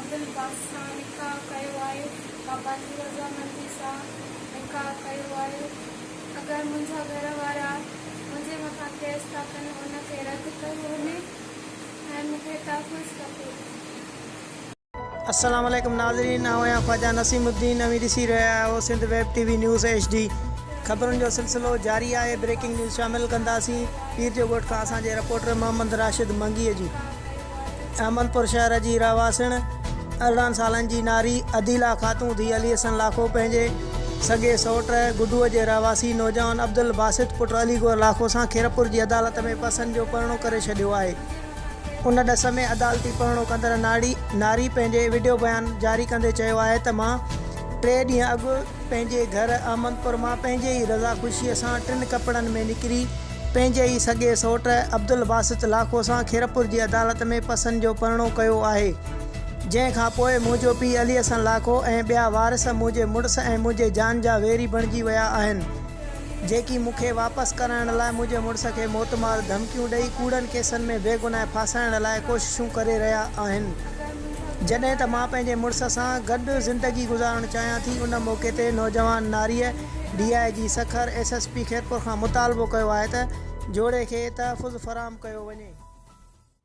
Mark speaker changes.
Speaker 1: अब्दुल बासित सां निकाह कयो आहे। मां पंहिंजी रज़ामंदी सां निकाह कयो आहे। अगरि मुंहिंजा घर वारा मुंहिंजे मथां केस था कनि उनखे रद्द कयो वञे ऐं मूंखे तहफ़्फ़ुज़ खपे।
Speaker 2: अस्सलाम वालेकुम नाज़रीन, आहियां ख्वाजा नसीमुद्दीन। अमी ॾिसी रहिया आहियो Sindh web TV news HD। ख़बरुनि जो सिलसिलो जारी आहे। ब्रेकिंग न्यूज़ शामिल कंदासीं। पीर जो ॻोठ खां असांजे रिपोर्टर मोहम्मद राशिद मंगीअ जी। अहमदपुर शहर जी रहवासिण 18 सालनि जी नारी अदीला ख़ातून धीअ अली हसन लाखो पंहिंजे सॻे सौट गुडूअ जे रहवासी नौजवान अब्दुल बासित पुट अलीगोर लाखो सां खीरपुर जी अदालत में पसंदि जो परिणो करे छॾियो आहे। उन ॾस में अदालती परिणो कंदड़ नारी पंहिंजे वीडियो बयान जारी कंदे चयो आहे त मां 3 ॾींहं अॻु पंहिंजे घर अहमदपुर मां पंहिंजे ई रज़ा ख़ुशीअ सां 3 कपिड़नि में निकिरी पंहिंजे ई सॻे सौट अब्दुल बासित लाखो सां खीरपुर जी अदालत में पसंदि जो परिणो कयो आहे। जंहिंखां पोइ मुंहिंजो पीउ अली हसन लाखो ऐं ॿिया वारिस मुंहिंजे मुड़ुस ऐं मुंहिंजे जान जा वेरी बणिजी विया आहिनि, जेकी मूंखे वापसि कराइण लाइ मुंहिंजे मुड़ुस खे मोतमार धमकियूं ॾेई कूड़नि केसनि में बेगुनाह फासाइण लाइ कोशिशूं करे रहिया आहिनि। जॾहिं त मां पंहिंजे मुड़ुस सां गॾु ज़िंदगी गुज़ारणु चाहियां थी, उन मौक़े ते नौजवान नारीअ DIG सखर SSP खीरपुर खां मुतालबो कयो आहे त जोड़े खे तहफ़्फ़ुज़ फ़राहम कयो वञे।